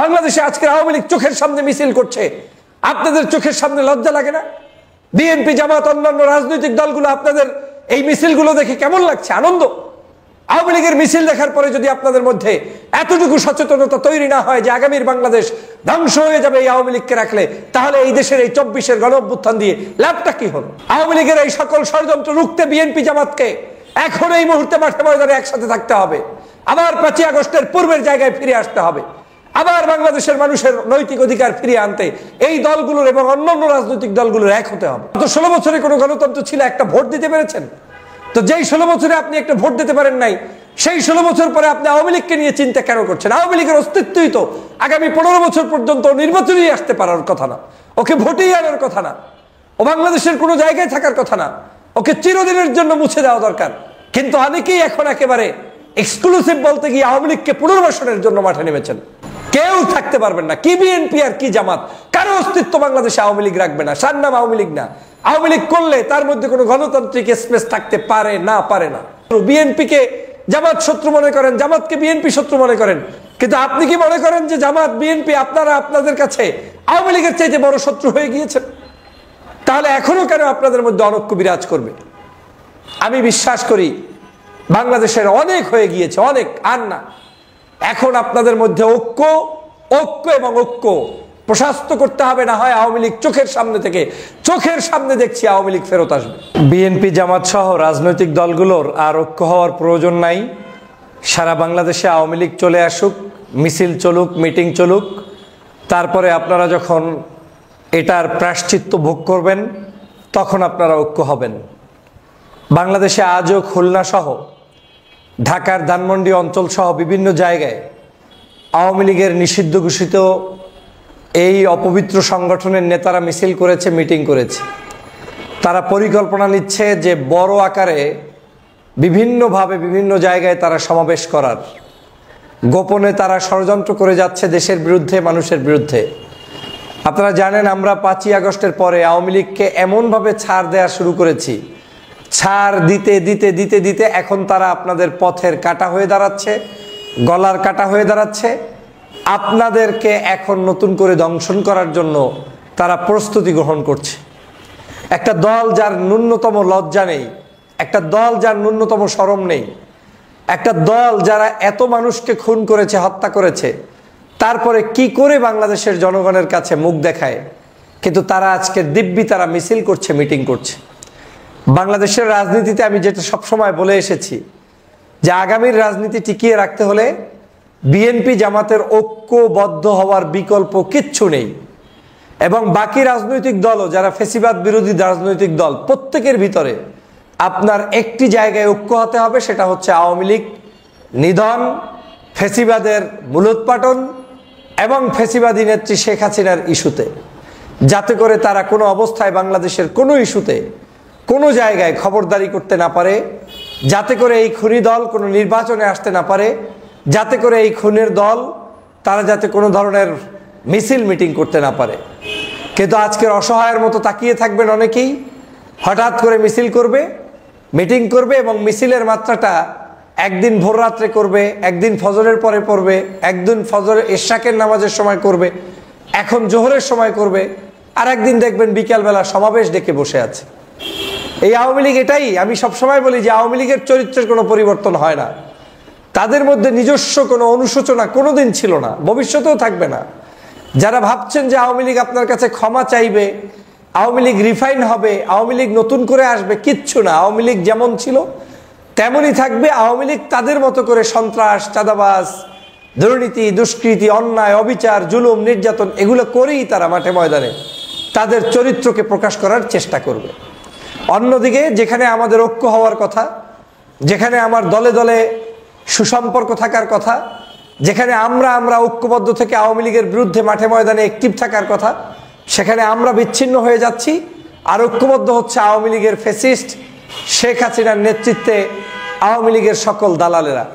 বাংলাদেশে আজকে আওয়ামী লীগ চোখের সামনে মিছিল করছে, আপনাদের চোখের সামনে লজ্জা লাগে না? বিএনপি, জামাত, অন্যান্য রাজনৈতিক দলগুলো আপনাদের এই মিছিলগুলো দেখে কেমন লাগছে? আনন্দ? আওয়ামী লীগের মিছিল দেখার পরে যদি আপনাদের মধ্যে এতটুকু সচেতনতা তৈরি না হয় যে আগামীর বাংলাদেশ ধ্বংস হয়ে যাবে এই আওয়ামী লীগকে রাখলে, তাহলে এই দেশের এই 24-এর গণঅভ্যুত্থান দিয়ে লাভটা কি হলো? আওয়ামী লীগের এই সকল ষড়যন্ত্র রুখতে বিএনপি, জামাতকে এখন এই মুহূর্তে মাঠে ময়দানে একসাথে থাকতে হবে। আবার 5ই আগস্টের পূর্বের জায়গায় ফিরে আসতে হবে। আবার বাংলাদেশের মানুষের নৈতিক অধিকার ফিরিয়ে আনতে এই দলগুলোর এবং অন্যান্য রাজনৈতিক দলগুলোর এক হতে হবে। তো 16 বছরে কোনো গণতন্ত্র ছিল? একটা ভোট দিতে পেরেছেন? তো যেই 16 বছরে আপনি একটা ভোট দিতে পারেন নাই, সেই 16 বছর পরে আপনি আওয়ামী লীগকে নিয়ে চিন্তা কেন করছেন? আওয়ামী লীগের অস্তিত্বই তো আগামী 15 বছর পর্যন্ত নির্বাচনেই আসতে পারার কথা না, ওকে ভোটেই আনার কথা না, ও বাংলাদেশের কোনো জায়গায় থাকার কথা না, ওকে চিরদিনের জন্য মুছে দেওয়া দরকার। কিন্তু অনেকেই এখন একেবারে এক্সক্লুসিভ বলতে গিয়ে আওয়ামী লীগকে পুনর্বাসনের জন্য মাঠে নেমেছেন। কেউ থাকতে পারবেন না, কি বিএনপি আর কি জামাত, কারো অস্তিত্ব বাংলাদেশে আওয়ামী লীগ রাখবে না। সার নাম আওয়ামী লীগ না। আওয়ামী লীগ করলে তার মধ্যে কোনো গণতান্ত্রিক স্পেস থাকতে পারে না, পারে না। বিএনপিকে জামাত শত্রু মনে করেন, জামাতকে বিএনপি শত্রু মনে করেন, কিন্তু আপনি কি মনে করেন যে জামাত, বিএনপি আপনারা আপনাদের কাছে আওয়ামী লীগের চাইতে বড় শত্রু হয়ে গিয়েছেন? তাহলে এখনো কেন আপনাদের মধ্যে অনৈক্য বিরাজ করবে? আমি বিশ্বাস করি বাংলাদেশের অনেক হয়ে গিয়েছে, অনেক আর না। এখন আপনাদের মধ্যে ঐক্য এবং ঐক্য প্রশস্ত করতে হবে, না হয় আওয়ামী লীগ চোখের সামনে দেখছি আওয়ামী লীগ ফেরত আসবে। বিএনপি, জামাত সহ রাজনৈতিক দলগুলোর আর ঐক্য হওয়ার প্রয়োজন নাই। সারা বাংলাদেশে আওয়ামী লীগ চলে আসুক, মিছিল চলুক, মিটিং চলুক, তারপরে আপনারা যখন এটার প্রায়শ্চিত্ত ভোগ করবেন তখন আপনারা ঐক্য হবেন। বাংলাদেশে আজও খুলনা সহ ঢাকার ধানমন্ডি অঞ্চল সহ বিভিন্ন জায়গায় আওয়ামী লীগের নিষিদ্ধ ঘোষিত এই অপবিত্র সংগঠনের নেতারা মিছিল করেছে, মিটিং করেছে। তারা পরিকল্পনা নিচ্ছে যে বড় আকারে বিভিন্নভাবে বিভিন্ন জায়গায় তারা সমাবেশ করার, গোপনে তারা ষড়যন্ত্র করে যাচ্ছে দেশের বিরুদ্ধে, মানুষের বিরুদ্ধে। আপনারা জানেন আমরা 5ই আগস্টের পরে আওয়ামী লীগকে এমনভাবে ছাড় দেওয়া শুরু করেছি, ছাড় দিতে দিতে দিতে দিতে এখন তারা আপনাদের পথের কাঁটা হয়ে দাঁড়াচ্ছে, গলার কাঁটা হয়ে দাঁড়াচ্ছে। আপনাদেরকে এখন নতুন করে দংশন করার জন্য তারা প্রস্তুতি গ্রহণ করছে। একটা দল যার ন্যূনতম লজ্জা নেই, একটা দল যার ন্যূনতম শরম নেই, একটা দল যারা এত মানুষকে খুন করেছে, হত্যা করেছে, তারপরে কি করে বাংলাদেশের জনগণের কাছে মুখ দেখায়? কিন্তু তারা আজকে দিব্যি তারা মিছিল করছে, মিটিং করছে। বাংলাদেশের রাজনীতিতে আমি যেটা সবসময় বলে এসেছি যে আগামীর রাজনীতি টিকিয়ে রাখতে হলে বিএনপি, জামাতের ঐক্যবদ্ধ হওয়ার বিকল্প কিচ্ছু নেই। এবং বাকি রাজনৈতিক দলও যারা ফ্যাসিবাদ বিরোধী রাজনৈতিক দল, প্রত্যেকের ভিতরে আপনার একটি জায়গায় ঐক্য হতে হবে, সেটা হচ্ছে আওয়ামী লীগ নিধন, ফ্যাসিবাদের মূলোৎপাটন এবং ফ্যাসিবাদী নেত্রী শেখ হাসিনার ইস্যুতে, যাতে করে তারা কোনো অবস্থায় বাংলাদেশের কোনো ইস্যুতে কোনো জায়গায় খবরদারি করতে না পারে, যাতে করে এই খুনি দল কোনো নির্বাচনে আসতে না পারে, যাতে করে এই খুনের দল তারা যাতে কোনো ধরনের মিছিল মিটিং করতে না পারে। কিন্তু আজকের অসহায়ের মতো তাকিয়ে থাকবেন অনেকেই, হঠাৎ করে মিছিল করবে, মিটিং করবে এবং মিছিলের মাত্রাটা একদিন ভোর রাত্রে করবে, একদিন ফজরের পরে পড়বে, একদিন ফজরের ইশরাকের নামাজের সময় করবে, এখন জোহরের সময় করবে, আর একদিন দেখবেন বিকালবেলা সমাবেশ ডেকে বসে আছে। এই আওয়ামী লীগ এটাই। আমি সবসময় বলি যে আওয়ামী লীগের চরিত্রের কোনো পরিবর্তন হয় না, তাদের মধ্যে নিজস্ব কোনো অনুশোচনা কোনোদিন ছিল না, ভবিষ্যতেও থাকবে না। যারা ভাবছেন যে আওয়ামী লীগ আপনার কাছে ক্ষমা চাইবে, আওয়ামী লীগ রিফাইন হবে, আওয়ামী লীগ নতুন করে আসবে, কিচ্ছু না। আওয়ামী লীগ যেমন ছিল তেমনই থাকবে। আওয়ামী লীগ তাদের মতো করে সন্ত্রাস, চাঁদাবাজ, দুর্নীতি, দুষ্কৃতি, অন্যায়, অবিচার, জুলুম, নির্যাতন এগুলো করেই তারা মাঠে ময়দানে তাদের চরিত্রকে প্রকাশ করার চেষ্টা করবে। অন্যদিকে যেখানে আমাদের ঐক্য হওয়ার কথা, যেখানে আমার দলে দলে সুসম্পর্ক থাকার কথা, যেখানে আমরা ঐক্যবদ্ধ থেকে আওয়ামী লীগের বিরুদ্ধে মাঠে ময়দানে অ্যাক্টিভ থাকার কথা, সেখানে আমরা বিচ্ছিন্ন হয়ে যাচ্ছি। আর ঐক্যবদ্ধ হচ্ছে আওয়ামী লীগের ফ্যাসিস্ট শেখ হাসিনার নেতৃত্বে আওয়ামী লীগের সকল দালালেরা।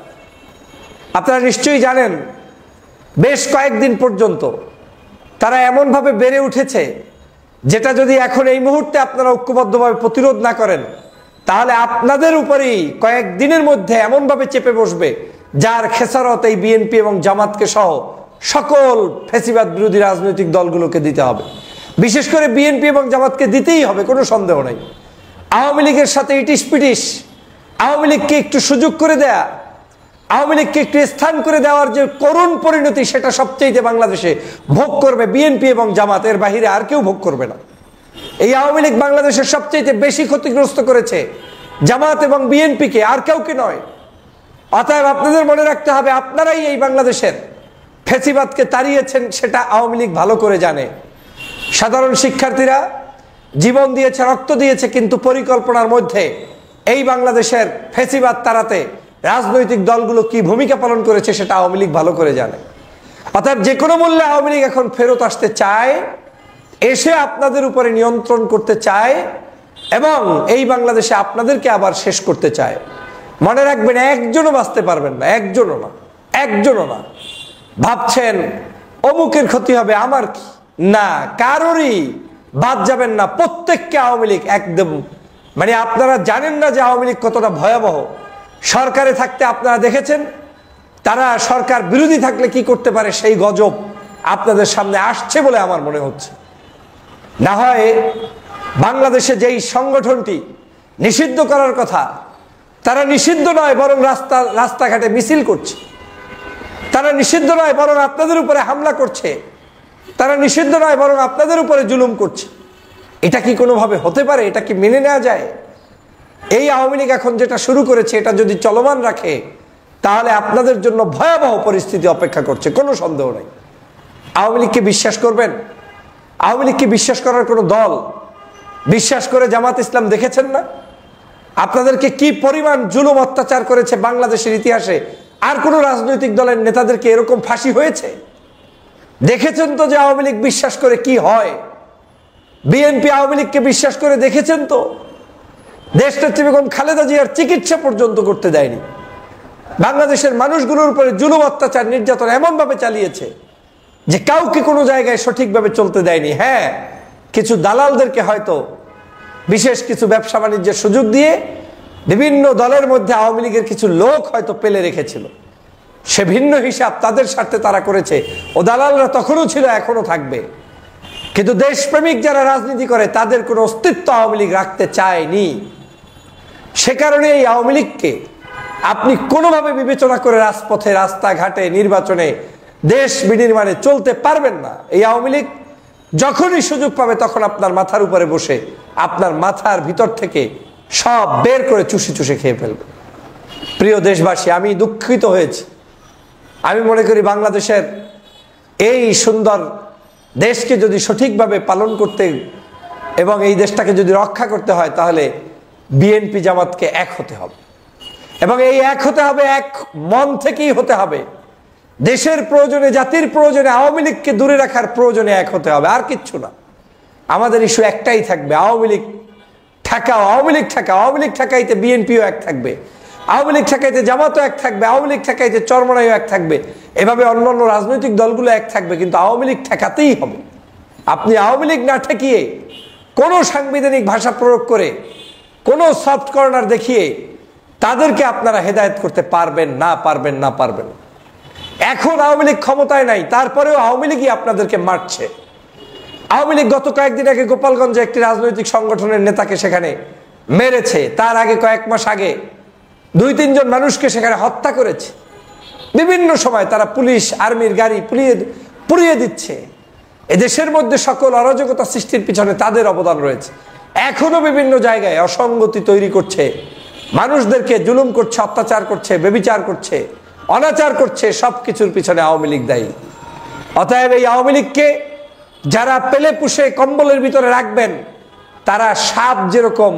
আপনারা নিশ্চয়ই জানেন বেশ কয়েকদিন পর্যন্ত তারা এমনভাবে বেড়ে উঠেছে, যেটা যদি এখন এই মুহূর্তে আপনারা ঐক্যবদ্ধভাবে প্রতিরোধ না করেন, তাহলে আপনাদের উপরেই কয়েকদিনের মধ্যে এমনভাবে চেপে বসবে যার খেসারত এই বিএনপি এবং জামাতকে সহ সকল ফ্যাসিবাদ বিরোধী রাজনৈতিক দলগুলোকে দিতে হবে, বিশেষ করে বিএনপি এবং জামাতকে দিতেই হবে, কোনো সন্দেহ নাই। আওয়ামী লীগের সাথে ইটিস পিটিস, আওয়ামী লীগকে একটু সুযোগ করে দেয়া, আওয়ামী লীগকে একটু স্থান করে দেওয়ার যে করুণ পরিণতি, সেটা সবচেয়ে বাংলাদেশে ভোগ করবে বিএনপি এবং জামাত, এর বাহিরে আর কেউ ভোগ করবে না। এই আওয়ামী লীগ বাংলাদেশের সবচেয়ে বেশি ক্ষতিগ্রস্ত করেছে জামাত এবং বিএনপিকে, আর কাউকে নয়। অতএব আপনাদের মনে রাখতে হবে, আপনারাই এই বাংলাদেশের ফ্যাসিবাদকে তাড়িয়েছেন, সেটা আওয়ামী লীগ ভালো করে জানে। সাধারণ শিক্ষার্থীরা জীবন দিয়েছে, রক্ত দিয়েছে, কিন্তু পরিকল্পনার মধ্যে এই বাংলাদেশের ফ্যাসিবাদ তাড়াতে রাজনৈতিক দলগুলো কি ভূমিকা পালন করেছে সেটা আওয়ামী লীগ ভালো করে জানে। অর্থাৎ যে কোনো মূল্যে আওয়ামী লীগ এখন ফেরত আসতে চায়, এসে আপনাদের উপরে নিয়ন্ত্রণ করতে চায় এবং এই বাংলাদেশে আপনাদেরকে আবার শেষ করতে চায়। মনে রাখবেন, একজনও বাঁচতে পারবেন না, একজনও না, একজনও না। ভাবছেন অমুকের ক্ষতি হবে, আমার কি? না, কারোরই বাদ যাবেন না, প্রত্যেককে আওয়ামী লীগ একদম, মানে আপনারা জানেন না যে আওয়ামী লীগ কতটা ভয়াবহ। সরকারে থাকতে আপনারা দেখেছেন তারা সরকার বিরোধী থাকলে কি করতে পারে, সেই গজব আপনাদের সামনে আসছে বলে আমার মনে হচ্ছে। না হয় বাংলাদেশে যেই সংগঠনটি নিষিদ্ধ করার কথা, তারা নিষিদ্ধ নয়, বরং রাস্তাঘাটে মিছিল করছে। তারা নিষিদ্ধ নয়, বরং আপনাদের উপরে হামলা করছে। তারা নিষিদ্ধ নয়, বরং আপনাদের উপরে জুলুম করছে। এটা কি কোনোভাবে হতে পারে? এটা কি মেনে নেওয়া যায়? এই আওয়ামী লীগ এখন যেটা শুরু করেছে, এটা যদি চলমান রাখে তাহলে আপনাদের জন্য ভয়াবহ পরিস্থিতি অপেক্ষা করছে, কোনো সন্দেহ নেই। আওয়ামী লীগকে বিশ্বাস করবেন? আওয়ামী লীগকে বিশ্বাস করার কোনো দল বিশ্বাস করে জামাত ইসলাম দেখেছেন না? আপনাদেরকে কি পরিমাণ জুলুম অত্যাচার করেছে বাংলাদেশের ইতিহাসে? আর কোন রাজনৈতিক দলের নেতাদেরকে এরকম ফাঁসি হয়েছে? দেখেছেন তো যে আওয়ামী লীগ বিশ্বাস করে কি হয়। বিএনপি আওয়ামী লীগকে বিশ্বাস করে দেখেছেন তো, দেশনেত্রী বেগম খালেদা জিয়ার চিকিৎসা পর্যন্ত করতে দেয়নি। বাংলাদেশের মানুষগুলোর উপরে জুলুম অত্যাচার নির্যাতন এমন ভাবে চালিয়েছে যে কাউকে কোনো জায়গায় সঠিকভাবে চলতে দেয়নি। হ্যাঁ, কিছু দালালদেরকে হয়তো বিশেষ কিছু ব্যবসা বাণিজ্যের সুযোগ দিয়ে বিভিন্ন দলের মধ্যে আওয়ামী লীগের কিছু লোক হয়তো পেলে রেখেছিল, সে ভিন্ন হিসাব, তাদের স্বার্থে তারা করেছে। ও দালালরা তখনও ছিল, এখনো থাকবে। কিন্তু দেশপ্রেমিক যারা রাজনীতি করে তাদের কোনো অস্তিত্ব আওয়ামী লীগ রাখতে চায়নি। সে কারণে এই আওয়ামী লীগকে আপনি কোনোভাবে বিবেচনা করে রাজপথে, রাস্তাঘাটে, নির্বাচনে, দেশ বিনির্মাণে চলতে পারবেন না। এই আওয়ামী লীগ যখনই সুযোগ পাবে তখন আপনার মাথার উপরে বসে আপনার মাথার ভিতর থেকে সব বের করে চুষে চুষে খেয়ে ফেলবে। প্রিয় দেশবাসী, আমি দুঃখিত হয়েছি। আমি মনে করি বাংলাদেশের এই সুন্দর দেশকে যদি সঠিকভাবে পালন করতে এবং এই দেশটাকে যদি রক্ষা করতে হয়, তাহলে বিএনপি জামাতকে এক হতে হবে এবং এই এক হতে হবে, এক মন থেকেই হতে হবে। দেশের প্রয়োজনে, জাতির প্রয়োজনে, আওয়ামী লীগকে দূরে রাখার প্রয়োজনে এক হতে হবে, আর কিচ্ছু না। আমাদের ইস্যু একটাই থাকবে, আওয়ামী লীগ ঠেকাও, আওয়ামী লীগ ঠেকাও। আওয়ামী লীগ ঠেকাইতে বিএনপিও এক থাকবে, আওয়ামী লীগ ঠেকাইতে জামাতও এক থাকবে, আওয়ামী লীগ ঠেকাইতে চরমনাইও এক থাকবে, এভাবে অন্যান্য রাজনৈতিক দলগুলো এক থাকবে, কিন্তু আওয়ামী লীগ ঠেকাতেই হবে। আপনি আওয়ামী লীগ না ঠেকিয়ে কোনো সাংবিধানিক ভাষা প্রয়োগ করে, কোনো সফট কর্নার দেখিয়ে তাদেরকে আপনারা হেদায়েত করতে পারবেন না, পারবেন না, পারবেন না। এখন আওয়ামী লীগ ক্ষমতায় নাই, তারপরেও আওয়ামী লীগই আপনাদেরকে মারছে। আওয়ামী লীগ গত কয়েকদিন আগে গোপালগঞ্জে একটি রাজনৈতিক সংগঠনের নেতাকে সেখানে মেরেছে, তার আগে কয়েক মাস আগে 2-3 জন মানুষকে সেখানে হত্যা করেছে। বিভিন্ন সময় তারা পুলিশ, আর্মির গাড়ি পুড়িয়ে দিচ্ছে। এদেশের মধ্যে সকল অরাজকতা সৃষ্টির পিছনে তাদের অবদান রয়েছে। এখনো বিভিন্ন জায়গায় অসঙ্গতি তৈরি করছে, মানুষদেরকে জুলুম করছে, অত্যাচার করছে, ব্যভিচার করছে, অনাচার করছে, সবকিছুর পিছনে আওয়ামী লীগ দায়ী। অতএব এই আওয়ামী লীগকে যারা পেলে পুষে কম্বলের ভিতরে রাখবেন, তারা সাপ যেরকম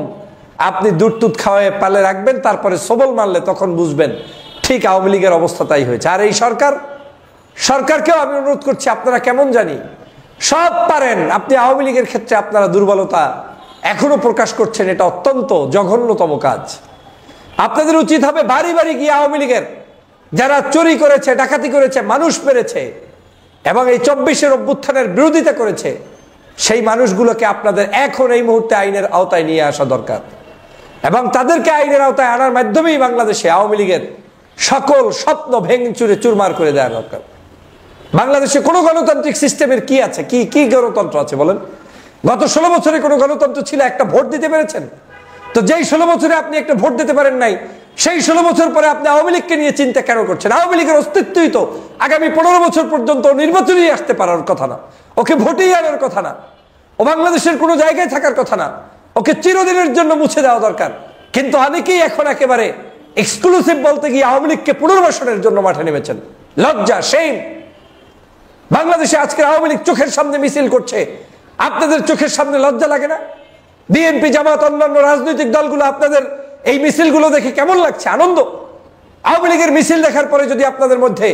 আপনি দুধ টুধ খাওয়ায় পালে রাখবেন, তারপরে সবল মারলে তখন বুঝবেন ঠিক আওয়ামী লীগের অবস্থা তাই হয়েছে। আর এই সরকারকেও আমি অনুরোধ করছি, আপনারা কেমন জানি সব পারেন, আপনি আওয়ামী লীগের ক্ষেত্রে আপনারা দুর্বলতা এখনো প্রকাশ করছেন, এটা অত্যন্ত জঘন্যতম কাজ। আপনাদের উচিত হবে বাড়ি বাড়ি গিয়ে আওয়ামী লীগের যারা চুরি করেছে, ডাকাতি করেছে, মানুষ মেরেছে এবং এই 24-এর অভ্যুত্থানের বিরোধিতা করেছে, সেই মানুষগুলোকে আপনাদের এখন এই মুহূর্তে আইনের আওতায় নিয়ে আসা দরকার এবং তাদেরকে আইনের আওতায় আনার মাধ্যমেই বাংলাদেশে আওয়ামী লীগের সকল স্বপ্ন ভেঙে চুরে চুরমার করে দেওয়া দরকার। বাংলাদেশে কোনো গণতান্ত্রিক সিস্টেমের কি আছে? কি কি গণতন্ত্র আছে বলেন? গত 16 বছরে কোনো গণতন্ত্র ছিল? একটা ভোট দিতে পেরেছেন? তো যেই 16 বছরে আপনি একটা ভোট দিতে পারেন নাই, সেই 16 বছর পরে আপনি আওয়ামী লীগকে নিয়ে চিন্তা কেন করছেন? আওয়ামী লীগের অস্তিত্বই তো আগামী 15 বছর পর্যন্ত নির্বাচনেই আসতে পারার কথা না, ওকে ভোটেই আনার কথা না, ও বাংলাদেশের কোনো জায়গায় থাকার কথা না, ওকে চিরদিনের জন্য মুছে দেওয়া দরকার। কিন্তু অনেকেই এখন একেবারে এক্সক্লুসিভ বলতে গিয়ে আওয়ামী লীগকে পুনর্বাসনের জন্য মাঠে নেমেছেন। লজ্জা, সেইম। বাংলাদেশে আজকে আওয়ামী লীগ চোখের সামনে মিছিল করছে, আপনাদের চোখের সামনে লজ্জা লাগে না? বিএনপি, জামাত, অন্যান্য রাজনৈতিক দলগুলো আপনাদের এই মিছিলগুলো দেখে কেমন লাগছে? আনন্দ। আওয়ামী লীগের মিছিল দেখার পরে যদি আপনাদের মধ্যে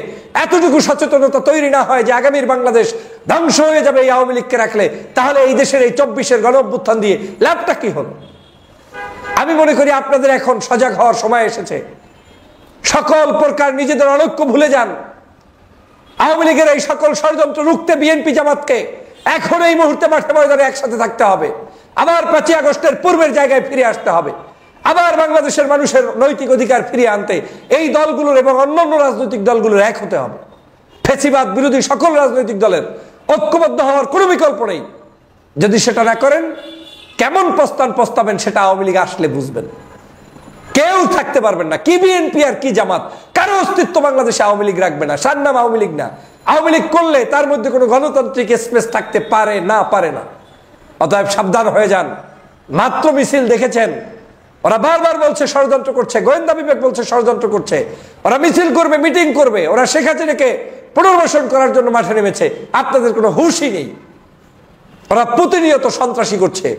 এতটুকু সচেতনতা তৈরি না হয় যে আগামীর বাংলাদেশ ধ্বংস হয়ে যাবে এই আওয়ামী লীগকে রাখলে, তাহলে এই দেশের এই 24-এর গণঅভ্যুত্থান দিয়ে লাভটা কি হলো? আমি মনে করি আপনাদের এখন সজাগ হওয়ার সময় এসেছে। সকল প্রকার নিজেদের অনৈক্য ভুলে যান। আওয়ামী লীগের এই সকল ষড়যন্ত্র রুখতে বিএনপি, জামাতকে এখন এই মুহূর্তে মাঠে ময়দানে একসাথে থাকতে হবে। আবার 5ই আগস্টের পূর্বের জায়গায় ফিরে আসতে হবে। আবার বাংলাদেশের মানুষের নৈতিক অধিকার ফিরিয়ে আনতে এই দলগুলোর এবং অন্যান্য রাজনৈতিক দলগুলোর এক হতে হবে। ফ্যাসিবাদ বিরোধী সকল রাজনৈতিক দলের ঐক্যবদ্ধ হওয়ার কোনো বিকল্প নেই। যদি সেটা না করেন, কেমন প্রস্থান প্রস্তাবেন সেটা আওয়ামী লীগ আসলে বুঝবেন। কেউ থাকতে পারবেন না, কি বিএনপি আর কি জামাত, কারো অস্তিত্ব বাংলাদেশে আওয়ামী লীগ রাখবে না। সার নাম আওয়ামী লীগ না। আওয়ামী লীগ করলে তার মধ্যে কোনো গণতান্ত্রিক স্পেস থাকতে পারে না, পারে না। অতএব সাবধান হয়ে যান। মাত্র মিছিল দেখেছেন, ওরা বারবার বলছে ষড়যন্ত্র করছে, গোয়েন্দা বিভাগ বলছে ষড়যন্ত্র করছে, ওরা মিছিল করবে, মিটিং করবে, ওরা শেখ হাসিনাকে পুনর্বাসন করার জন্য মাঠে নেমেছে। আপনাদের কোনো হুঁশই নেই। ওরা প্রতিনিয়ত সন্ত্রাসী করছে,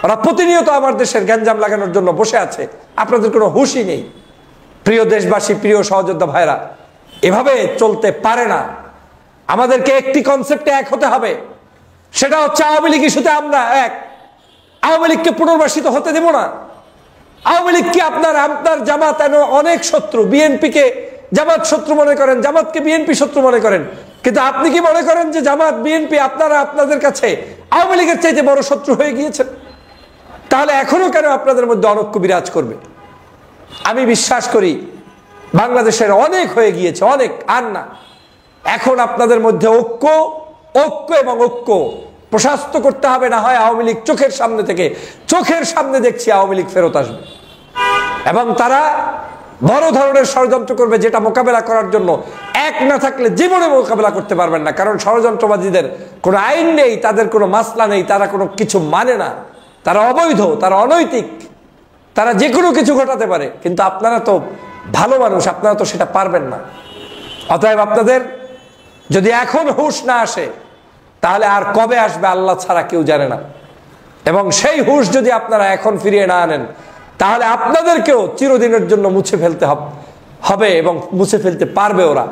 ওরা প্রতিনিয়ত আমার দেশের গ্যাঞ্জাম লাগানোর জন্য বসে আছে। আপনাদের কোনো হুঁশই নেই। প্রিয় দেশবাসী, প্রিয় সহযোদ্ধা ভাইরা, এভাবে চলতে পারে না। আমাদেরকে একটি কনসেপ্টে এক হতে হবে, সেটা হচ্ছে আওয়ামী লীগ ইস্যুতে আমরা এক। আওয়ামী লীগকে পুনর্বাসিত হতে দেব না। আওয়ামী লীগ কি আপনার জামাত অনেক শত্রু, বিএনপিকে জামাত শত্রু মনে করেন, জামাতকে বিএনপি শত্রু মনে করেন, কিন্তু আপনি কি মনে করেন যে জামাত, বিএনপি আপনারা আপনাদের কাছে আওয়ামী লীগের চাইতে বড় শত্রু হয়ে গিয়েছেন? তাহলে এখনো কেন আপনাদের মধ্যে অনৈক্য বিরাজ করবে? আমি বিশ্বাস করি বাংলাদেশের অনেক হয়ে গিয়েছে, অনেক আর না। এখন আপনাদের মধ্যে ঐক্য এবং ঐক্য প্রশস্ত করতে হবে। না হয় আওয়ামী লীগ চোখের সামনে দেখছি আওয়ামী লীগ ফেরত আসবে এবং তারা বড় ধরনের ষড়যন্ত্র করবে, যেটা মোকাবেলা করার জন্য এক না থাকলে জীবনে মোকাবেলা করতে পারবেন না। কারণ ষড়যন্ত্রবাদীদের কোনো আইন নেই, তাদের কোনো মাসলা নেই, তারা কোনো কিছু মানে না, তারা অবৈধ, তারা অনৈতিক, তারা যে কোনো কিছু ঘটাতে পারে। কিন্তু আপনারা তো ভালো মানুষ, আপনারা তো সেটা পারবেন না। অতএব আপনাদের যদি এখন হুঁশ না আসে, তাহলে আর কবে আসবে আল্লাহ ছাড়া কেউ জানে না। এবং সেই হুঁশ যদি আপনারা এখন ফিরিয়ে না আনেন, তাহলে আপনাদেরকেও চিরদিনের জন্য মুছে ফেলতে হবে এবং মুছে ফেলতে পারবে ওরা।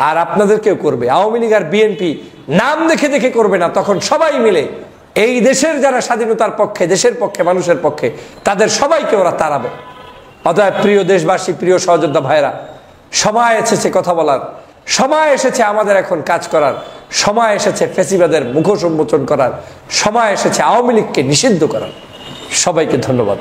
আর আপনাদেরকেও করবে। আওয়ামী লীগ আর বিএনপি নাম দেখে দেখে করবে না, তখন সবাই মিলে এই দেশের যারা স্বাধীনতার পক্ষে, দেশের পক্ষে, মানুষের পক্ষে, তাদের সবাইকে ওরা তাড়াবে। অতএব প্রিয় দেশবাসী, প্রিয় সহযোদ্ধা ভাইরা, সময় এসেছে কথা বলার, সময় এসেছে আমাদের এখন কাজ করার, সময় এসেছে ফ্যাসিবাদের মুখোশ উন্মোচন করার, সময় এসেছে আওয়ামী লীগকে নিষিদ্ধ করার। সবাইকে ধন্যবাদ।